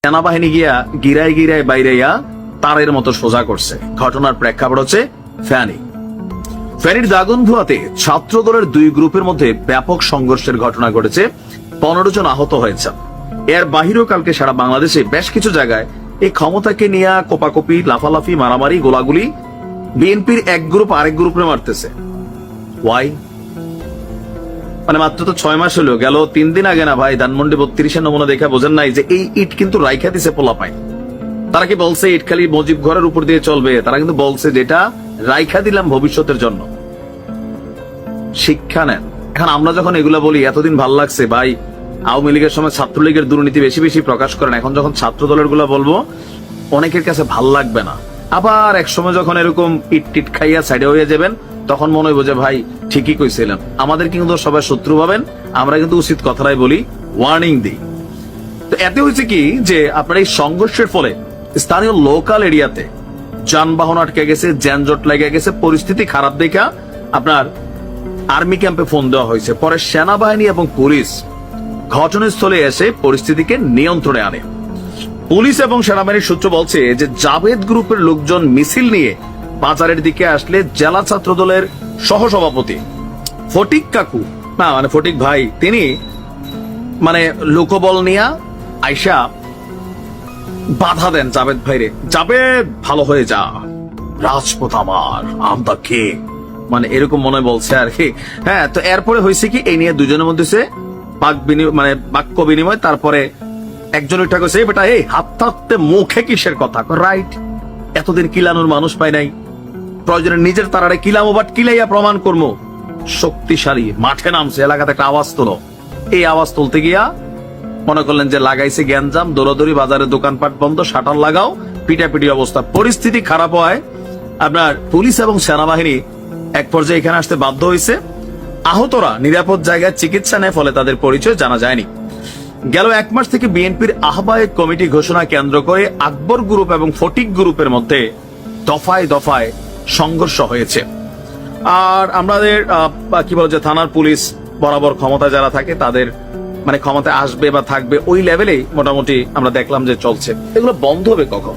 সেনাবাহিনী গিয়া গিরায় গিরায় বাইরাইয়া তারের মতো সোজা করছে। ঘটনার প্রেক্ষাপট হচ্ছে ফেনীর দাগনভূয়াতে ছাত্র দলের দুই গ্রুপের মধ্যে ব্যাপক সংঘর্ষের ঘটনা ঘটেছে। 15 জন আহত হয়েছে। এর বাহিরেও কালকে সারা বাংলাদেশে বেশ কিছু জায়গায় এই ক্ষমতাকে নিয়ে কোপাকুপি, লাফালাফি, মারামারি, গোলাগুলি। বিএনপির এক গ্রুপ আরেক গ্রুপে মারতেছে। ওয়াই? মানে মাত্র তো 6 মাস হলো, গেল 3 দিন আগে না ভাই ধানমন্ডি 32-এর নমুনা দেখা বোঝেন নাই যে এই ইট কিন্তু রাইখা দিছে পোলাপায়। তারা কি বলছে ইট খালি মজিব ঘরের উপর দিয়ে চলবে? তারা কিন্তু বলছে যেটা রাইখা দিলাম ভবিষ্যতের জন্য। শিক্ষা নেন। এখন আমরা যখন এগুলা বলি এতদিন ভাল লাগছে ভাই, আওয়ামী লীগের সময় ছাত্রলীগের দুর্নীতি বেশি বেশি প্রকাশ করেন, এখন যখন ছাত্র দলের গুলা বলবো অনেকের কাছে ভাল লাগবে না। আবার এক সময় যখন এরকম ইট টিট খাইয়া সাইডে হয়ে যাবেন তখন মনে হইব যে ভাই ঠিকই কইছিলেন। আমাদের কিন্তু সবাই শত্রু ভাবেন, আমরা কিন্তু উচিত কথাটাই বলি, ওয়ার্নিং দিই। তো এতে হয়েছে কি যে আপনার এই সংঘর্ষের ফলে স্থানীয় লোকাল এরিয়াতে যানবাহন আটকে গেছে, যানজট লেগে গেছে। পরিস্থিতি খারাপ দেখা আপনার আর্মি ক্যাম্পে ফোন দেওয়া হয়েছে। পরে সেনাবাহিনী এবং পুলিশ ঘটনাস্থলে এসে পরিস্থিতিকে নিয়ন্ত্রণে আনে। পুলিশ এবং সেনাবাহিনীর সূত্র বলছে যে জাভেদ গ্রুপের লোকজন মিছিল নিয়ে বাজারের দিকে আসলে জেলা ছাত্র দলের সহসভাপতি ফটিক কাকু, না মানে ফটিক ভাই, তিনি মানে লোকবল নিয়ে আইসা বাধা দেন জাভেদ ভাইরে। জাভেদ ভালো হয়ে যা, রাজপথ আমার, আম দা কিং, মানে এরকম মনে বলছে আর কি। হ্যাঁ, তো এরপরে হয়েছে কি এই নিয়ে দুজনের মধ্যে বাক্য বিনিময়। তারপরে একজন উঠা কইছে, বেটা এই হাত হাতে মুখে কিসের কথা? রাইট, এতদিন কিলানোর মানুষ পাই নাই, প্রয়োজনে নিজের তারারে কিলামো, বাট কিলাইয়া প্রমাণ করবো। শক্তিশালী মাঠে নামছে, এলাকাতে একটা আওয়াজ তোলো। এই আওয়াজ তুলতে গিয়া মনে করলেন যে লাগাইছে গ্যাঞ্জাম, দৌড়াদৌড়ি, বাজারে দোকানপাট বন্ধ, শাটার লাগাও, পিটাপিটি অবস্থা। পরিস্থিতি খারাপ হয় আপনার পুলিশ এবং সেনাবাহিনী এক পর্যায়ে এখানে আসতে বাধ্য হয়েছে। আহতরা নিরাপদ জায়গায় চিকিৎসা নেয়, ফলে তাদের পরিচয় জানা যায়নি। গেল 1 মাস থেকে বিএনপির আহ্বায়ক কমিটি ঘোষণা কেন্দ্র করে আকবর গ্রুপ এবং ফটিক গ্রুপের মধ্যে দফায় দফায় সংঘর্ষ হয়েছে। আর আমাদের কি বলে যে থানার পুলিশ বরাবর ক্ষমতা যারা থাকে তাদের মানে ক্ষমতায় আসবে বা থাকবে ওই লেভেলেই মোটামুটি আমরা দেখলাম যে চলছে। এগুলো বন্ধ হবে কখন?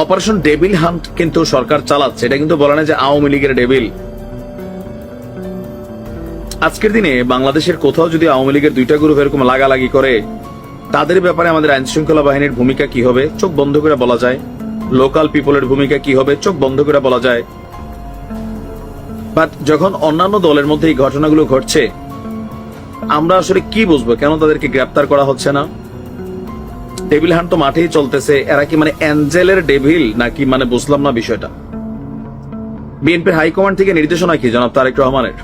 অপারেশন ডেভিল হান্ট কিন্তু সরকার চালাচ্ছে, এটা কিন্তু বলে না যে আওয়ামী লীগের ডেভিল। আজকের দিনে বাংলাদেশের কোথাও যদি আওয়ামী লীগের 2টা গ্রুপ এরকম লাগালাগি করে, তাদের ব্যাপারে আমাদের আইন শৃঙ্খলা বাহিনীর ভূমিকা কি হবে চোখ বন্ধ করে বলা যায়। লোকাল পিপলের ভূমিকা কি হবে চোখ বন্ধ করে বলা যায়। বাট যখন অন্যান্য দলের মধ্যে এই ঘটনাগুলো ঘটছে, আমরা আসলে কি বুঝবো কেন তাদেরকে গ্রেপ্তার করা হচ্ছে না? ডেভিল হান্ট তো মাঠেই চলতেছে। এরা কি মানে অ্যাঞ্জেলের ডেভিল নাকি? মানে বুঝলাম না বিষয়টা। বিএনপির হাইকমান্ড থেকে নির্দেশনা কি জনাব তারেক রহমানের?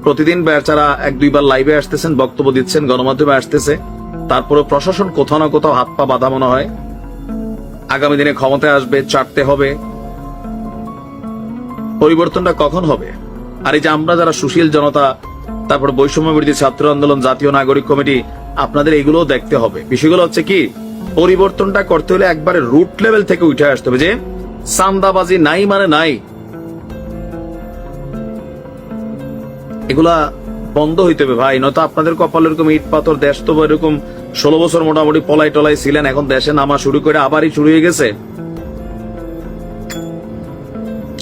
প্রতিদিন বেচারা 1-2 বার লাইভে আসতেছেন, বক্তব্য দিচ্ছেন, গণমাধ্যমে আসতেছে, তারপরে প্রশাসন কোথাও না কোথাও হাত পা বাঁধা মনে হয়। আগামী দিনে ক্ষমতায় আসবে, চাটতে হবে। পরিবর্তনটা কখন হবে? আর এই যে আমরা যারা সুশীল জনতা, তারপর বৈষম্য বিরোধী ছাত্র আন্দোলন, জাতীয় নাগরিক কমিটি, আপনাদের এগুলোও দেখতে হবে। বিষয়গুলো হচ্ছে কি, পরিবর্তনটা করতে হলে একবারে রুট লেভেল থেকে উঠে আসতে হবে যে চান্দাবাজি নাই মানে নাই। এগুলা বন্ধ হইতে হবে ভাই, নয়তো আপনাদের কপাল এরকম ইট পাথর। দেশ তো এরকম 16 বছর মোটামুটি পলাই টলাই ছিলেন, এখন দেশে নামা শুরু করে আবারই শুরু হয়ে গেছে।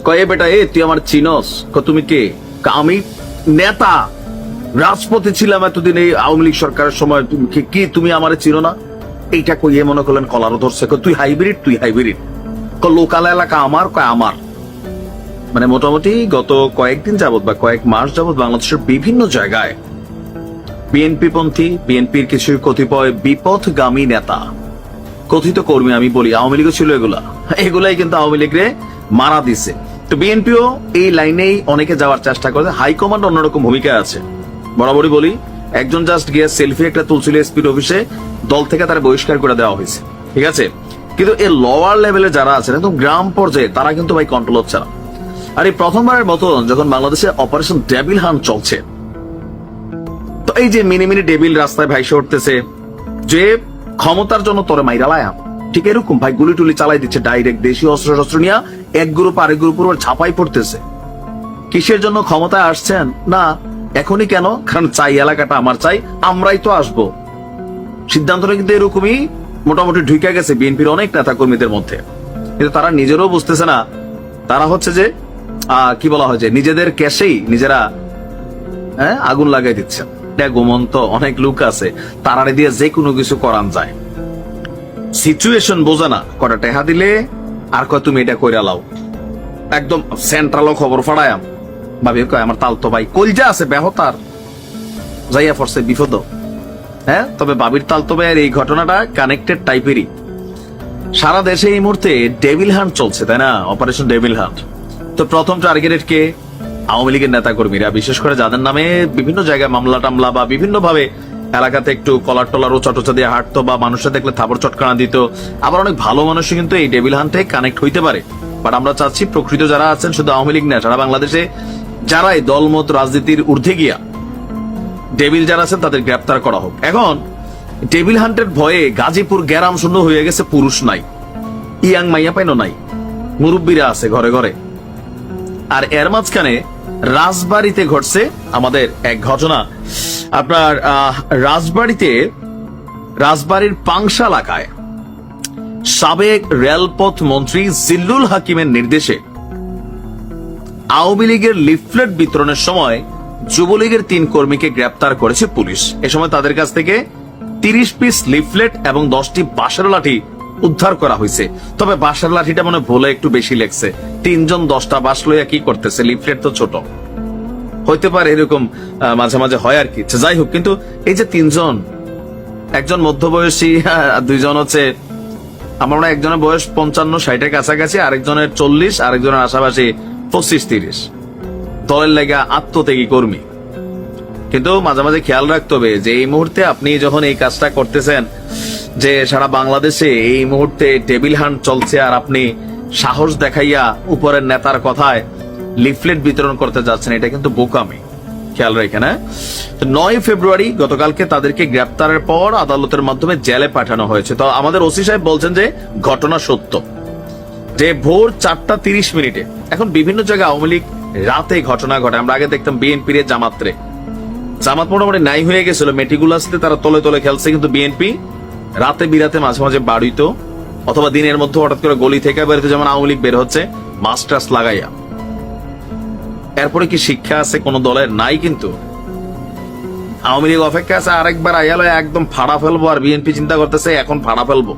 কয়ে বেটা এ তুই আমার চিনস? তুমি কে? আমি নেতা, রাজপথে ছিলাম এতদিন এই আওয়ামী লীগ সরকারের সময়, তুমি কি তুমি আমারে চিনো না? এইটা কইয়ে মনে করলেন কলারও ধরছে। তুই হাইব্রিড, তুই হাইব্রিড। লোকাল এলাকা আমার, কয় আমার। মানে মোটামুটি গত কয়েকদিন যাবত বা কয়েক মাস যাবত বাংলাদেশের বিভিন্ন জায়গায় বিএনপি পন্থী, বিএনপির কিছু কতিপয় বিপথগামী নেতা, কথিত কর্মী, আমি বলি আওয়ামী লীগও ছিল, এগুলাই কিন্তু আওয়ামী লীগরে মারা দিছে। তো বিএনপিও এই লাইনেই অনেকে যাওয়ার চেষ্টা করে। হাইকমান্ড অন্যরকম ভূমিকা আছে। বরাবরই বলি, একজন জাস্ট গিয়ে সেলফি একটা তুলছিল এসপির অফিসে, দল থেকে তারা বহিষ্কার করে দেওয়া হয়েছে, ঠিক আছে। কিন্তু এই লোয়ার লেভেলে যারা আছেন একদম গ্রাম পর্যায়ে, তারা কিন্তু ভাই কন্ট্রোল হচ্ছে না। আর এই প্রথমবারের মতো যখন বাংলাদেশে অপারেশন ডেভিল হান্ট চলছে, তো এই যে মিনি মিনি ডেভিল রাস্তায় ভাইসে উঠতেছে যে ক্ষমতার জন্য তোরে মাইরালায়া, ঠিক এরকম ভাই গুলি টুলি চালাই দিচ্ছে ডাইরেক্ট। দেশীয় অস্ত্র শস্ত্র নিয়ে এক গ্রুপ আরেক গ্রুপের উপর ঝাঁপাই পড়তেছে। কিসের জন্য ক্ষমতায় আসছেন? না এখনই কেন? কারণ চাই এলাকাটা আমার, চাই আমরাই তো আসবো। সিদ্ধান্তটা কিন্তু এরকমই মোটামুটি ঢুকে গেছে বিএনপির অনেক নেতা কর্মীদের মধ্যে, কিন্তু তারা নিজেরাও বুঝতেছে না। তারা হচ্ছে যে কি বলা হয় যে নিজেদের ক্যাশেই নিজেরা আগুন লাগাই দিচ্ছে। ঘুমন্ত অনেক লোক আছে, তারারে দিয়ে যে কোনো কিছু করান যায়। সিচুয়েশন বোঝে না, কটা টেহা দিলে আর কয় তুমি এটা কইরা লাও। একদম সেন্ট্রালও খবর ফাড়ায়াম, ভাবি কয় আমার তালতো ভাই কলজা আছে বেহতার যাইয়া পড়ছে বিপদ। তবে বাবির তালতো ভাইয়ের এই ঘটনাটা কানেক্টেড টাইপেরই। সারা দেশে এই মুহূর্তে ডেভিল হান্ট চলছে, তাই না? Operation devil hunt. তো প্রথম টার্গেটেড কে? আওয়ামী লীগের নেতা কর্মীরা, বিশেষ করে যাদের নামে বিভিন্ন জায়গায় মামলা টামলা বা বিভিন্ন ভাবে এলাকাতে একটু কলার টলার ওচা টোচা দিয়ে হাঁটতো বা মানুষের দেখলে থাপড় চটকানা দিত। আবার অনেক ভালো মানুষই কিন্তু এই ডেভিল হান্টে কানেক্ট হইতে পারে। বাট আমরা চাচ্ছি প্রকৃত যারা আছেন, শুধু আওয়ামী লীগ না, সারা বাংলাদেশে যারাই দলমত রাজনীতির ঊর্ধ্বে গিয়া ডেভিল যারা আছেন তাদের গ্রেপ্তার করা হোক। এখন ডেভিল হান্টের ভয়ে গাজীপুর গ্যারাম শূন্য হয়ে গেছে, পুরুষ নাই, ইয়াং মাইয়া পাইনো নাই, মুরব্বীরা আছে ঘরে ঘরে। আর এর মাঝখানে রাজবাড়িতে ঘটছে আমাদের এক ঘটনা। আপনার রাজবাড়ির পাংশা এলাকায় সাবেক রেলপথ মন্ত্রী জিল্লুল হাকিমের নির্দেশে আওয়ামী লীগের লিফলেট বিতরণের সময় যুবলীগের 3 কর্মীকে গ্রেপ্তার করেছে পুলিশ। এ সময় তাদের কাছ থেকে 30 পিস লিফলেট এবং 10টি বাঁশের লাঠি উদ্ধার করা হয়েছে। তবে বাঁশের লাঠিটা মনে ভুলে একটু বেশি লেগছে। 3 জন 10টা বাঁশ লইয়া কি করতেছে? লিফলেট তো ছোট হইতে পারে, এরকম মাঝে মাঝে হয় আর কি। যাই হোক, কিন্তু এই যে 3 জন, একজন মধ্যবয়সী, 2 জন হচ্ছে আমার মনে হয় একজনের বয়স 55-60-এর কাছাকাছি, আরেকজনের 40, আরেকজনের আশাপাশি 25-30। দলের লেগা আত্মত্যাগী কর্মী। কিন্তু মাঝে মাঝে খেয়াল রাখতে হবে যে এই মুহূর্তে আপনি যখন এই কাজটা করতেছেন, যে সারা বাংলাদেশে এই মুহূর্তে টেবিল হান্ট চলছে, আর আপনি সাহস দেখাইয়া উপরের নেতার কথায় লিফলেট বিতরণ করতে যাচ্ছেন, এটা কিন্তু বোকামি। খেয়াল রাখেন। 9 ফেব্রুয়ারি গতকালকে তাদেরকে গ্রেপ্তারের পর আদালতের মাধ্যমে জেলে পাঠানো হয়েছে। তো আমাদের ওসি সাহেব বলছেন যে ঘটনা সত্য, যে ভোর 4টা 30 মিনিটে। এখন বিভিন্ন জায়গায় আওয়ামী লীগ রাতে ঘটনা ঘটে। আমরা আগে দেখতাম বিএনপির জামাত মোটামুটি নাই হয়ে গেছিল, মেটিকুলাসতে তারা তলে তলে খেলছে, কিন্তু বিএনপি রাতে বিরাতে মাঝে মাঝে বাড়িত, অথবা দিনের মধ্যে হঠাৎ করে গলি থেকে বেরোতে, যেমন আওয়ামী লীগ বের হচ্ছে মাস্টার্স লাগাইয়া। এরপরে কি শিক্ষা আছে কোন দলের? নাই। কিন্তু আওয়ামী লীগ অপেক্ষা আছে আরেকবার আইয়ালো একদম ফাড়া ফেলবো, আর বিএনপি চিন্তা করতেছে এখন ফাড়া ফেলবো।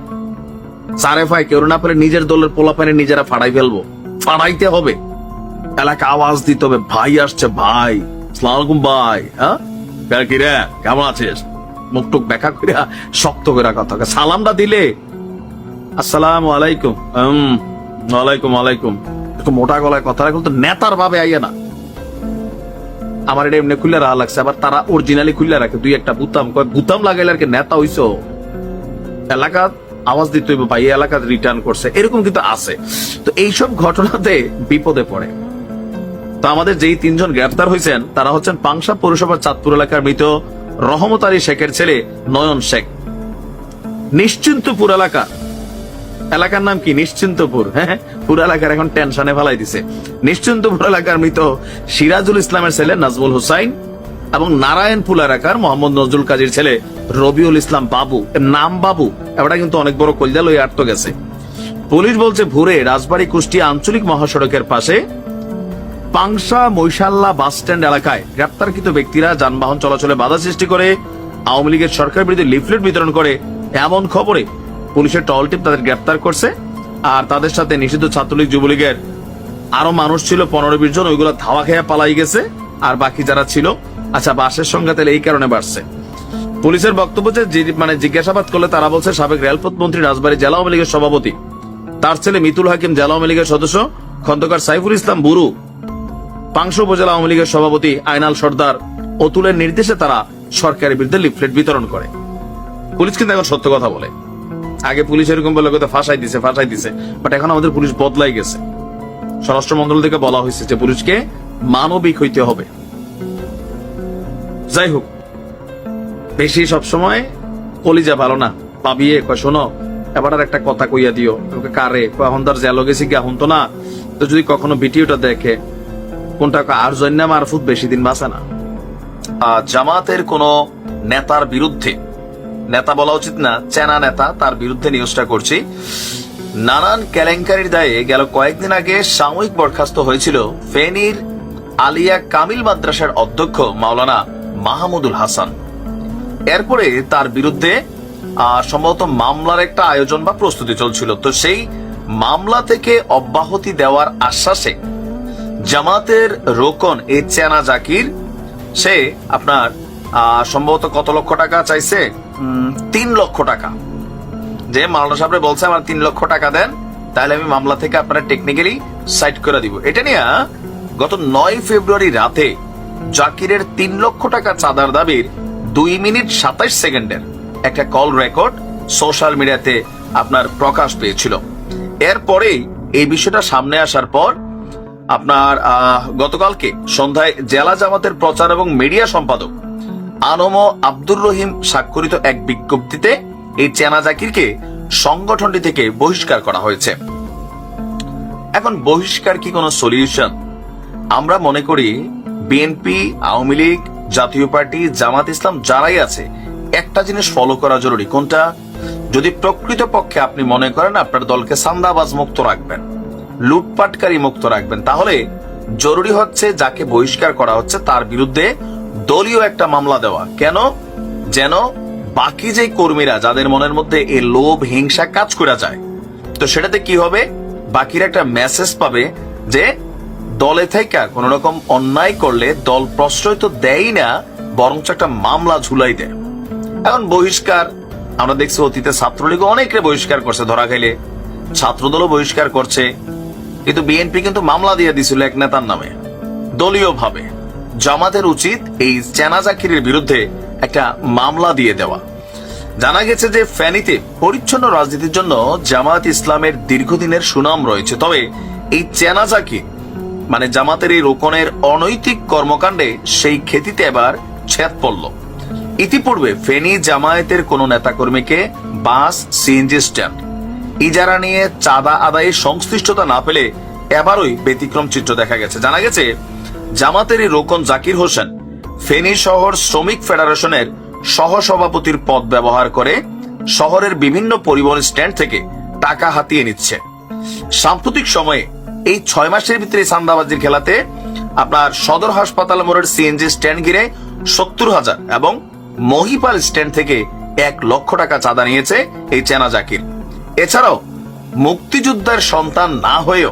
চারে ফায় কেউ না পেলে নিজের দলের পোলাপানে নিজেরা ফাড়াই ফেলবো। ফাড়াইতে হবে, এলাকা আওয়াজ দিতে হবে, ভাই আসছে ভাই, আসসালামু আলাইকুম ভাই, কি রে কেমন আছিস, মুখটুক ব্যাখ্যা করে শক্ত করে কথা। সালামটা দিলে আসসালামু আলাইকুম, ওয়ালাইকুম আলাইকুম, একটু মোটা গলায় কথা রাখুন তো, নেতার ভাবে আইয়া না। আমার এটা এমনি খুলে রাখা লাগছে, আবার তারা অরিজিনালি খুলে রাখে 2-1টা বুতাম লাগাইলে আর কি নেতা হইছো। এলাকা আওয়াজ দিতে হইব ভাই, এলাকা রিটার্ন করছে, এরকম কিন্তু আছে। তো এইসব ঘটনাতে বিপদে পড়ে। তো আমাদের যেই 3 জন গ্রেফতার হয়েছেন তারা হচ্ছেন পাংশা পৌরসভার চাঁদপুর এলাকার মৃত রহমত আলী শেখের ছেলে নয়ন শেখ। নিশ্চিন্তপুর এলাকার নাম কি? নিশ্চিন্তপুর। হ্যাঁ, পুরো এলাকার এখন টেনশনে ফেলাই দিছে। নিশ্চিন্তপুর এলাকার মৃত সিরাজুল ইসলামের ছেলে নাজমুল হুসাইন এবং নারায়ণপুর এলাকার মোহাম্মদ নজরুল কাজীর ছেলে রবিউল ইসলাম বাবু। নাম বাবু, এটা কিন্তু অনেক বড় কলজা লই আটকে গেছে। পুলিশ বলছে ভোরে রাজবাড়ী কুষ্টিয়া আঞ্চলিক মহাসড়কের পাশে পাংশা মৈশাল্লা বাস স্ট্যান্ড এলাকায় গ্রেপ্তারকৃত ব্যক্তিরা যানবাহন চলাচলে বাধা সৃষ্টি করে আওয়ামী লীগের সরকার বিরোধী লিফলেট বিতরণ করে, এমন খবরে পুলিশের টহল টিম তাদের গ্রেপ্তার করছে। আর তাদের সাথে নিষিদ্ধ ছাত্রলীগ যুবলীগের আরো মানুষ ছিল 15-20 জন, ওইগুলো ধাওয়া খেয়ে পালাই গেছে। আর বাকি যারা ছিল, আচ্ছা বাসের সংখ্যা তাহলে এই কারণে বাড়ছে। পুলিশের বক্তব্য যে জিজ্ঞাসাবাদ করলে তারা বলছে সাবেক রেলপথ মন্ত্রী, রাজবাড়ী জেলা আওয়ামী লীগের সভাপতি, তার ছেলে মিতুল হাকিম জেলা আওয়ামী লীগের সদস্য, খন্দকার সাইফুল ইসলাম বুরু পাংশা উপজেলা আওয়ামী লীগের সভাপতি, আইনাল সর্দার, অতুলের নির্দেশে তারা সরকারের বিরুদ্ধে লিফলেট বিতরণ করে। পুলিশ কিন্তু এখন সত্য কথা বলে। আগে পুলিশ এরকম বলে কথা ফাঁসাই দিছে, বাট এখন আমাদের পুলিশ বদলাই গেছে। স্বরাষ্ট্র মন্ত্রণালয় থেকে বলা হয়েছে যে পুলিশকে মানবিক হইতে হবে। যাই হোক, বেশি সবসময় কলিজা ভালো না, পাবিয়ে কয় শোনো এবার একটা কথা কইয়া দিও, কারে হন্দার জেল গেছি গা হুনতো না। তো যদি কখনো ভিডিওটা দেখে কোনটা আর জন্যা মারফুত বেশি দিন বাঁচে না। জামাতের কোন নেতার বিরুদ্ধে নেতা বলা উচিত না, চেনা নেতা, তার বিরুদ্ধে নিউজটা করছি। নানান কেলেঙ্কারির দায়ে গেল কয়েকদিন আগে সাময়িক বরখাস্ত হয়েছিল ফেনীর আলিয়া কামিল মাদ্রাসার অধ্যক্ষ মাওলানা মাহমুদুল হাসান। এরপরে তার বিরুদ্ধে সম্ভবত মামলার একটা আয়োজন বা প্রস্তুতি চলছিল। তো সেই মামলা থেকে অব্যাহতি দেওয়ার আশ্বাসে জামাতের রোকন এই চেনা জাকির, সে আপনার সম্ভবত কত লক্ষ টাকা চাইছে, 3 লক্ষ টাকা। যে মাওলানা সাহেব বলছে আমার 3 লক্ষ টাকা দেন, তাহলে আমি মামলা থেকে আপনারা টেকনিক্যালি সাইড করে দিব। এটা নিয়ে গত 9 ফেব্রুয়ারি রাতে জাকিরের 3 লক্ষ টাকা চাঁদার দাবির 2 মিনিট 27 সেকেন্ডের একটা কল রেকর্ড সোশ্যাল মিডিয়াতে আপনার প্রকাশ পেয়েছিল। এরপরেই এই বিষয়টা সামনে আসার পর আপনার গতকালকে সন্ধ্যায় জেলা জামাতের প্রচার এবং মিডিয়া সম্পাদক আনম আব্দুর রহিম স্বাক্ষরিত এক বিজ্ঞপ্তিতে এই চেনা জাকিরকে সংগঠনটি থেকে বহিষ্কার করা হয়েছে। এখন বহিষ্কার কি কোনো সলিউশন? আমরা মনে করি বিএনপি, আওয়ামী লীগ, জাতীয় পার্টি, জামাত ইসলাম যারাই আছে, একটা জিনিস ফলো করা জরুরি। কোনটা? যদি প্রকৃতপক্ষে আপনি মনে করেন আপনার দলকে সান্দাবাজ মুক্ত রাখবেন, লুটপাটকারী মুক্ত রাখবেন, তাহলে জরুরি হচ্ছে যাকে বহিষ্কার করা হচ্ছে তার বিরুদ্ধে দলীয় একটা মামলা দেওয়া। কেন? যেন বাকি যে কর্মীরা যাদের মনের মধ্যে এই লোভ হিংসা কাজ করে যায়, তো সেটাতে কি হবে, বাকিরা একটা মেসেজ পাবে যে দলে থেকে কোন রকম অন্যায় করলে দল প্রশ্রয় তো দেয় না, বরঞ্চ একটা মামলা ঝুলাই দেয়। এখন বহিষ্কার আমরা দেখছি অতীতে ছাত্রলীগ অনেকে বহিষ্কার করছে, ধরা খাইলে ছাত্রদলও বহিষ্কার করছে, কিন্তু বিএনপি কিন্তু মামলা দিয়ে দিছিল এক নেতার নামে দলীয় ভাবে। জামাতের উচিত এই চেনা জাকিরের বিরুদ্ধে একটা মামলা দিয়ে দেওয়া। জানা গেছে যে ফেনীতে পরিচ্ছন্ন রাজনীতির জন্য জামাত ইসলামের দীর্ঘদিনের সুনাম রয়েছে, তবে এই চেনা জাকির মানে জামাতের এই রোকনের অনৈতিক কর্মকাণ্ডে সেই খ্যাতিতে এবার ছেদ পড়ল। ইতিপূর্বে ফেনী জামায়াতের কোন নেতাকর্মীকে বাস, সিএনজি স্ট্যান্ড ইজারা নিয়ে চাঁদা আদায়ে সংশ্লিষ্টতা না পেলে এবারই ব্যতিক্রম চিত্র দেখা গেছে। জানা গেছে জামাতের এই রোকন জাকির হোসেন ফেনী শহর শ্রমিক ফেডারেশনের সহসভাপতির পদ ব্যবহার করে শহরের বিভিন্ন পরিবহন স্ট্যান্ড থেকে টাকা হাতিয়ে নিচ্ছে। সাম্প্রতিক সময়ে এই 6 মাসের ভিতরে চাঁদাবাজির খেলাতে আপনার সদর হাসপাতাল মোড়ের সিএনজি স্ট্যান্ড ঘিরে 70,000 এবং মহিপাল স্ট্যান্ড থেকে 1 লক্ষ টাকা চাঁদা নিয়েছে এই চেনা জাকির। এছাড়াও মুক্তিযোদ্ধার সন্তান না হয়েও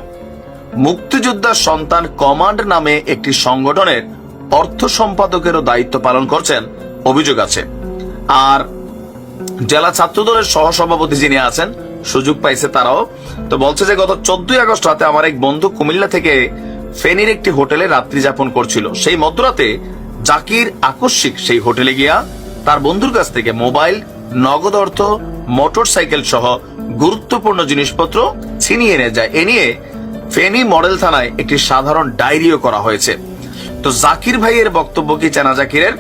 মুক্তিযোদ্ধার সন্তান কমান্ড নামে একটি সংগঠনের অর্থ সম্পাদকেরও দায়িত্ব পালন করছেন অভিযোগ আছে। আর জেলা ছাত্রদলের সহসভাপতি যিনি আছেন, সুযোগ পাইছে তারাও, তো বলছে যে গত 14 আগস্ট রাতে আমার এক বন্ধু কুমিল্লা থেকে ফেনীর একটি হোটেলে রাত্রি যাপন করছিল। সেই মধ্যরাতে জাকির আকস্মিক সেই হোটেলে গিয়া তার বন্ধুর কাছ থেকে মোবাইল, নগদ অর্থ, মোটর সাইকেল সহ গুরুত্বপূর্ণ জিনিসপত্র ছিনিয়ে নিয়ে যায়। এ নিয়ে ফেনী মডেল থানায় একটি সাধারণ ডায়েরিও করা হয়েছে। তো জাকির ভাইয়ের বক্তব্য কি চেনা জাকিরের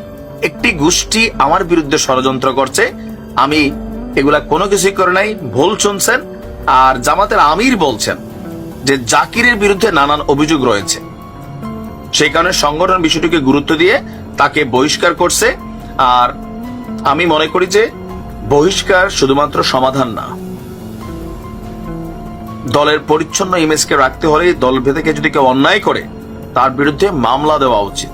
একটি গোষ্ঠী আমার বিরুদ্ধে ষড়যন্ত্র করছে, আমি এগুলা কোনো কিছুই করে নাই, ভুল শুনছেন। আর জামাতের আমির বলছেন যে জাকিরের বিরুদ্ধে নানান অভিযোগ রয়েছে, সেই কারণে সংগঠন বিষয়টিকে গুরুত্ব দিয়ে তাকে বহিষ্কার করছে। আর আমি মনে করি যে বহিষ্কার শুধুমাত্র সমাধান না, দলের পরিচ্ছন্ন ইমেজকে রাখতে হলে দল ভেদে যদি কেউ অন্যায় করে তার বিরুদ্ধে মামলা দেওয়া উচিত।